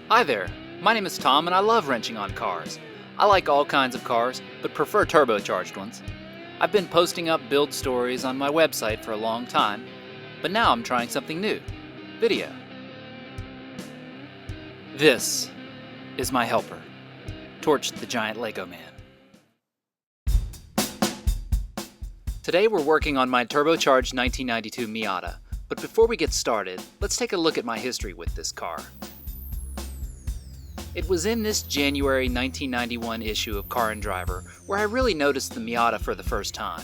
Hi there, my name is Tom and I love wrenching on cars. I like all kinds of cars, but prefer turbocharged ones. I've been posting up build stories on my website for a long time, but now I'm trying something new, video. This is my helper, Torch the Giant Lego Man. Today we're working on my turbocharged 1992 Miata, but before we get started, let's take a look at my history with this car. It was in this January 1991 issue of Car and Driver where I really noticed the Miata for the first time.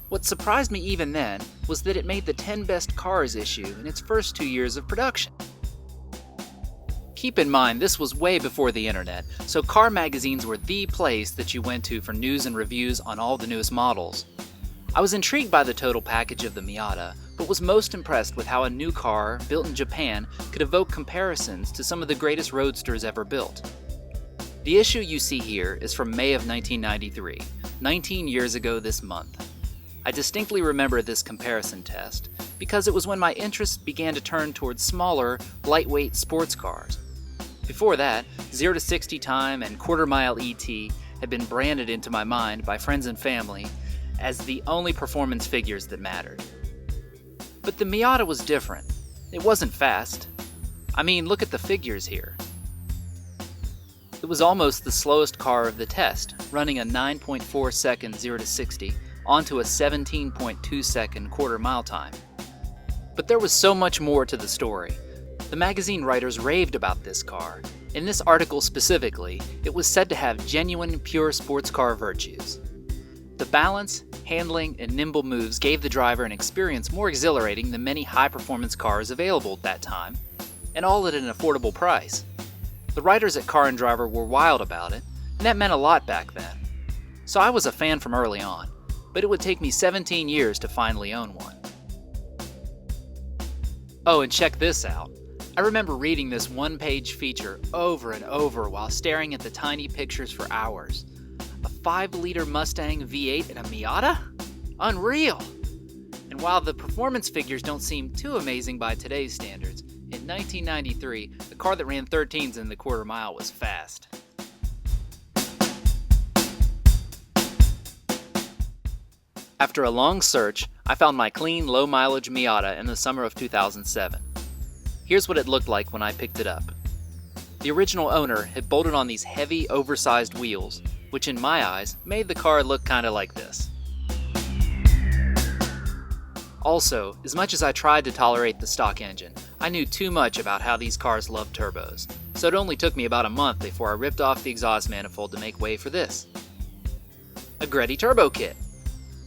What surprised me even then was that it made the 10 Best Cars issue in its first 2 years of production. Keep in mind this was way before the internet, so car magazines were the place that you went to for news and reviews on all the newest models. I was intrigued by the total package of the Miata, but was most impressed with how a new car, built in Japan, could evoke comparisons to some of the greatest roadsters ever built. The issue you see here is from May of 1993, 19 years ago this month. I distinctly remember this comparison test because it was when my interest began to turn towards smaller, lightweight sports cars. Before that, 0 to 60 time and quarter-mile ET had been branded into my mind by friends and family as the only performance figures that mattered. But the Miata was different. It wasn't fast. I mean, look at the figures here. It was almost the slowest car of the test, running a 9.4 second 0 to 60 onto a 17.2 second quarter-mile time. But there was so much more to the story. The magazine writers raved about this car. In this article specifically, it was said to have genuine, pure sports car virtues. The balance, handling, and nimble moves gave the driver an experience more exhilarating than many high-performance cars available at that time, and all at an affordable price. The writers at Car and Driver were wild about it, and that meant a lot back then. So I was a fan from early on, but it would take me 17 years to finally own one. Oh, and check this out. I remember reading this one-page feature over and over while staring at the tiny pictures for hours. A 5-liter Mustang V8 and a Miata? Unreal! And while the performance figures don't seem too amazing by today's standards, in 1993, the car that ran 13s in the quarter mile was fast. After a long search, I found my clean, low-mileage Miata in the summer of 2007. Here's what it looked like when I picked it up. The original owner had bolted on these heavy, oversized wheels, which in my eyes made the car look kinda like this. Also, as much as I tried to tolerate the stock engine, I knew too much about how these cars love turbos, so it only took me about a month before I ripped off the exhaust manifold to make way for this. A Greddy turbo kit.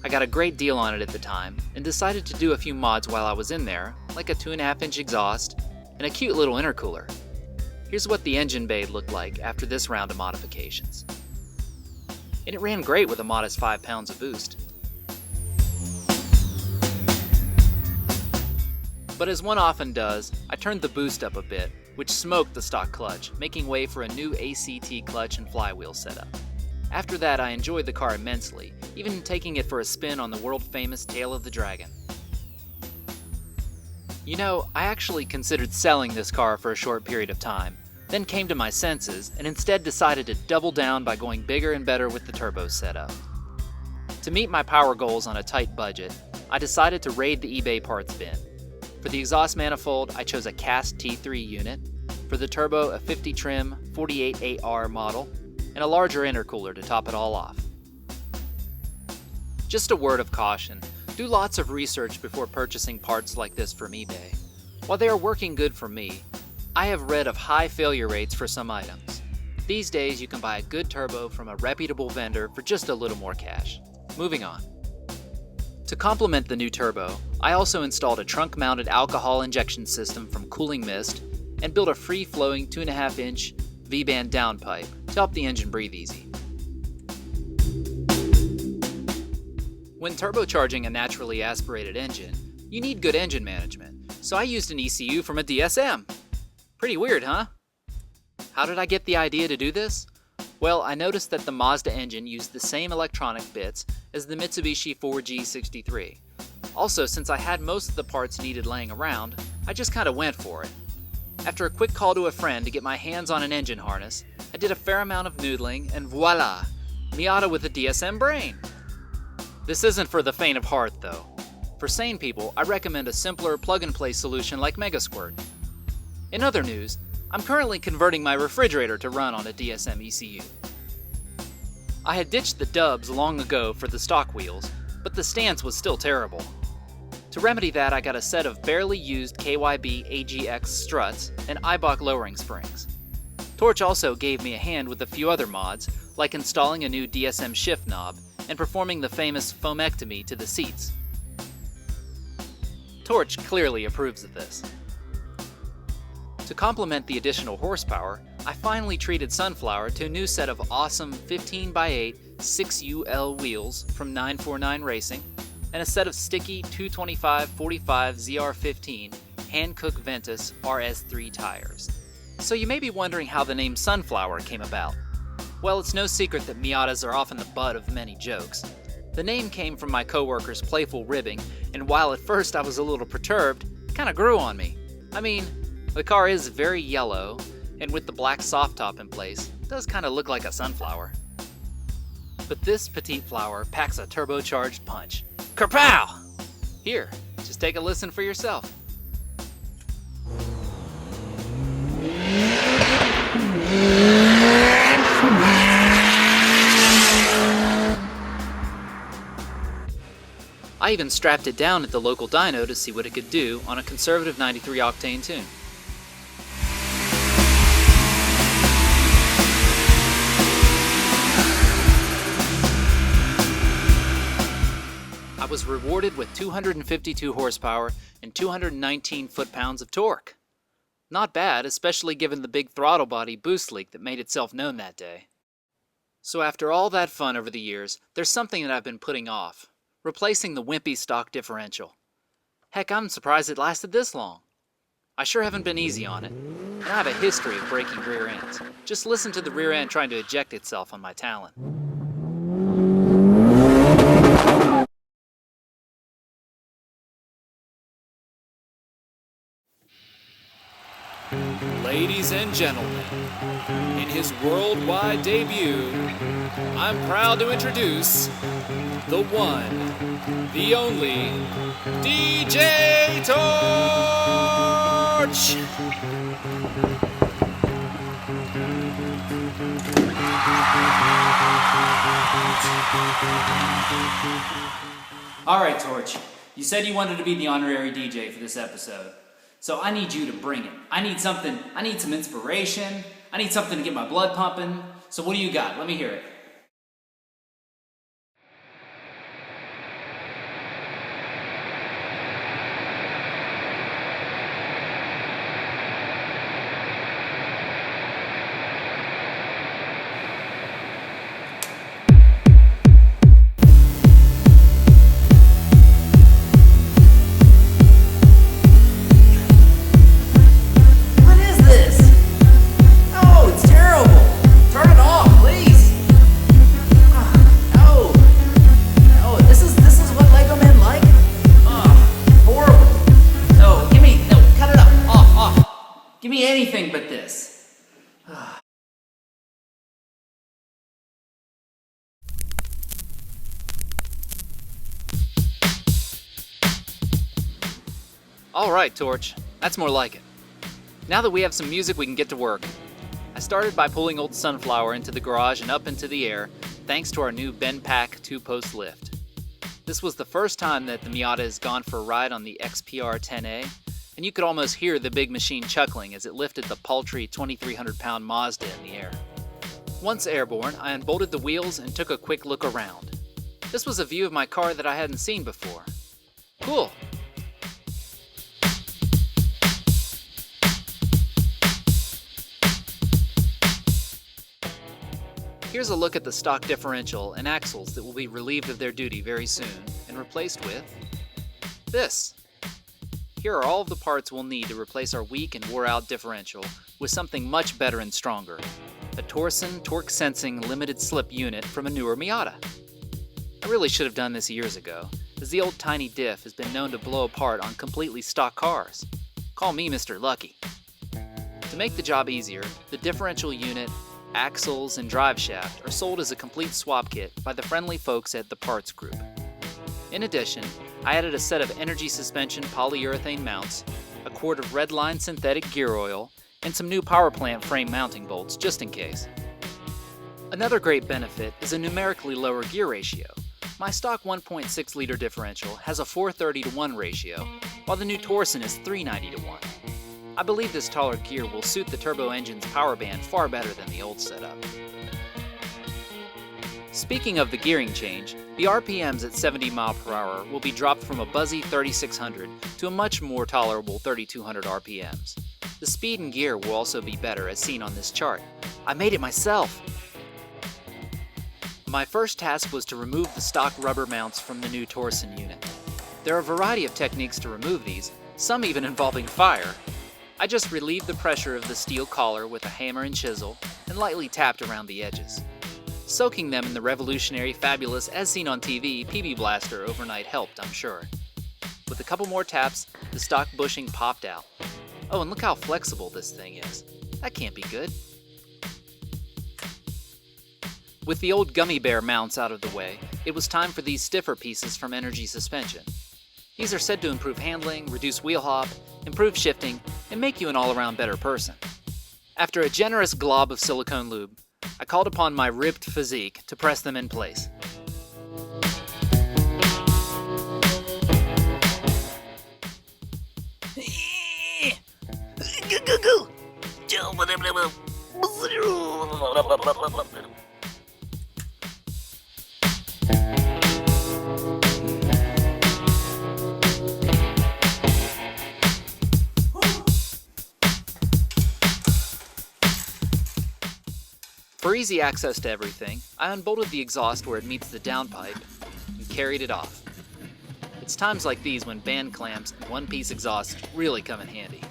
I got a great deal on it at the time, and decided to do a few mods while I was in there, like a 2.5-inch exhaust, and a cute little intercooler. Here's what the engine bay looked like after this round of modifications. And it ran great with a modest 5 pounds of boost. But as one often does, I turned the boost up a bit, which smoked the stock clutch, making way for a new ACT clutch and flywheel setup. After that, I enjoyed the car immensely, even taking it for a spin on the world-famous Tail of the Dragon. You know, I actually considered selling this car for a short period of time, then came to my senses and instead decided to double down by going bigger and better with the turbo setup. To meet my power goals on a tight budget, I decided to raid the eBay parts bin. For the exhaust manifold, I chose a cast T3 unit, for the turbo a 50 trim 48AR model, and a larger intercooler to top it all off. Just a word of caution, do lots of research before purchasing parts like this from eBay. While they are working good for me, I have read of high failure rates for some items. These days you can buy a good turbo from a reputable vendor for just a little more cash. Moving on. To complement the new turbo, I also installed a trunk-mounted alcohol injection system from Cooling Mist and built a free-flowing 2.5-inch V-band downpipe to help the engine breathe easy. When turbocharging a naturally aspirated engine, you need good engine management, so I used an ECU from a DSM. Pretty weird, huh? How did I get the idea to do this? Well, I noticed that the Mazda engine used the same electronic bits as the Mitsubishi 4G63. Also, since I had most of the parts needed laying around, I just kinda went for it. After a quick call to a friend to get my hands on an engine harness, I did a fair amount of noodling, and voila! Miata with a DSM brain! This isn't for the faint of heart, though. For sane people, I recommend a simpler plug-and-play solution like Megasquirt. In other news, I'm currently converting my refrigerator to run on a DSM ECU. I had ditched the dubs long ago for the stock wheels, but the stance was still terrible. To remedy that, I got a set of barely used KYB AGX struts and Eibach lowering springs. Torch also gave me a hand with a few other mods, like installing a new DSM shift knob and performing the famous foamectomy to the seats. Torch clearly approves of this. To complement the additional horsepower, I finally treated Sunflower to a new set of awesome 15x8 6UL wheels from 949 Racing, and a set of sticky 225/45 ZR15 Hankook Ventus RS3 tires. So you may be wondering how the name Sunflower came about. Well, it's no secret that Miatas are often the butt of many jokes. The name came from my coworker's playful ribbing, and while at first I was a little perturbed, it kinda grew on me. I mean, the car is very yellow, and with the black soft top in place, it does kinda look like a sunflower. But this petite flower packs a turbocharged punch. Kerpow! Here, just take a listen for yourself. I even strapped it down at the local dyno to see what it could do on a conservative 93 octane tune. I was rewarded with 252 horsepower and 219 foot-pounds of torque. Not bad, especially given the big throttle body boost leak that made itself known that day. So after all that fun over the years, there's something that I've been putting off: replacing the wimpy stock differential. Heck, I'm surprised it lasted this long. I sure haven't been easy on it, and I have a history of breaking rear ends. Just listen to the rear end trying to eject itself on my Talon. Ladies and gentlemen, in his worldwide debut, I'm proud to introduce the one, the only, DJ Torch! Alright, Torch, you said you wanted to be the honorary DJ for this episode. So I need you to bring it. I need some inspiration. I need something to get my blood pumping. So what do you got? Let me hear it. Give me anything but this. Alright, Torch. That's more like it. Now that we have some music, we can get to work. I started by pulling old Sunflower into the garage and up into the air, thanks to our new Benpack 2-post lift. This was the first time that the Miata has gone for a ride on the XPR 10A, and you could almost hear the big machine chuckling as it lifted the paltry 2,300-pound Mazda in the air. Once airborne, I unbolted the wheels and took a quick look around. This was a view of my car that I hadn't seen before. Cool. Here's a look at the stock differential and axles that will be relieved of their duty very soon and replaced with this. Here are all of the parts we'll need to replace our weak and wore-out differential with something much better and stronger: a Torsen torque-sensing limited slip unit from a newer Miata. I really should have done this years ago, as the old tiny diff has been known to blow apart on completely stock cars. Call me Mr. Lucky. To make the job easier, the differential unit, axles, and drive shaft are sold as a complete swap kit by the friendly folks at the Parts Group. In addition, I added a set of energy suspension polyurethane mounts, a quart of Redline synthetic gear oil, and some new power plant frame mounting bolts just in case. Another great benefit is a numerically lower gear ratio. My stock 1.6 liter differential has a 430:1 ratio, while the new Torsen is 390:1. I believe this taller gear will suit the turbo engine's power band far better than the old setup. Speaking of the gearing change, the RPMs at 70 mph will be dropped from a buzzy 3600 to a much more tolerable 3200 RPMs. The speed and gear will also be better as seen on this chart. I made it myself! My first task was to remove the stock rubber mounts from the new Torsen unit. There are a variety of techniques to remove these, some even involving fire. I just relieved the pressure of the steel collar with a hammer and chisel and lightly tapped around the edges. Soaking them in the revolutionary, fabulous, as seen on TV, PB Blaster overnight helped, I'm sure. With a couple more taps, the stock bushing popped out. Oh, and look how flexible this thing is. That can't be good. With the old gummy bear mounts out of the way, it was time for these stiffer pieces from Energy Suspension. These are said to improve handling, reduce wheel hop, improve shifting, and make you an all-around better person. After a generous glob of silicone lube, I called upon my ripped physique to press them in place. For easy access to everything, I unbolted the exhaust where it meets the downpipe and carried it off. It's times like these when band clamps and one-piece exhausts really come in handy.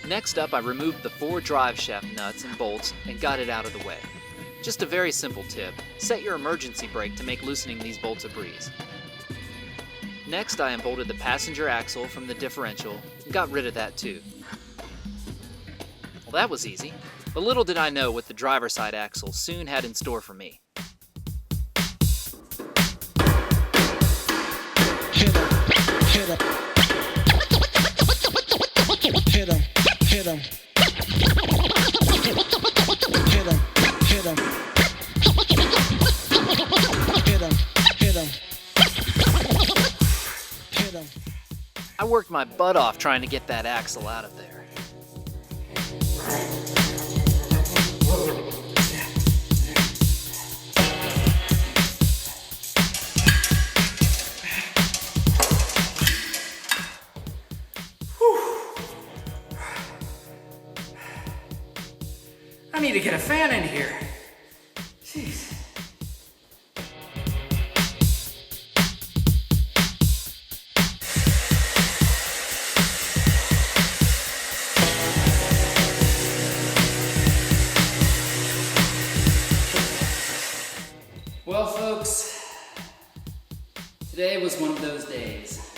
Next up, I removed the 4 drive shaft nuts and bolts and got it out of the way. Just a very simple tip, set your emergency brake to make loosening these bolts a breeze. Next, I unbolted the passenger axle from the differential and got rid of that too. Well, that was easy, but little did I know what the driver's side axle soon had in store for me. Hit 'em, hit 'em. Hit 'em, hit 'em. Hit 'em, hit 'em. Hit 'em, hit 'em. Hit 'em. I worked my butt off trying to get that axle out of there. I need to get a fan in here. Jeez. Well, folks, today was one of those days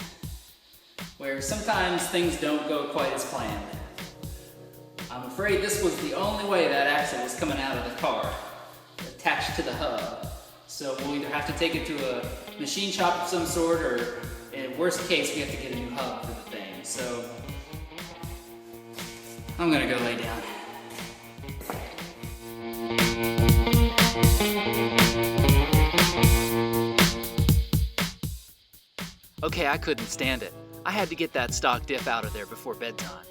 where sometimes things don't go quite as planned. I'm afraid this was the only way that axle was coming out of the car, attached to the hub. So we'll either have to take it to a machine shop of some sort, or in worst case, we have to get a new hub for the thing. So I'm gonna go lay down. Okay, I couldn't stand it. I had to get that stock diff out of there before bedtime.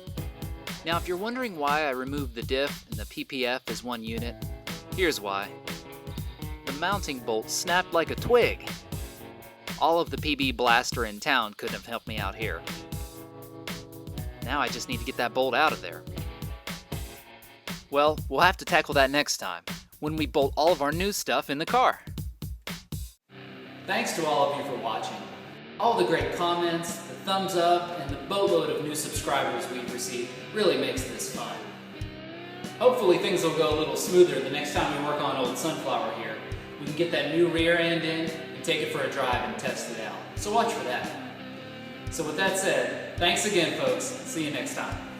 Now, if you're wondering why I removed the diff and the PPF as one unit, here's why. The mounting bolt snapped like a twig. All of the PB Blaster in town couldn't have helped me out here. Now I just need to get that bolt out of there. Well, we'll have to tackle that next time, when we bolt all of our new stuff in the car. Thanks to all of you for watching. All the great comments, the thumbs up, and the boatload of new subscribers we've received really makes this fun. Hopefully things will go a little smoother the next time we work on Old Sunflower here. we can get that new rear end in and take it for a drive and test it out. So watch for that. So with that said, thanks again folks. See you next time.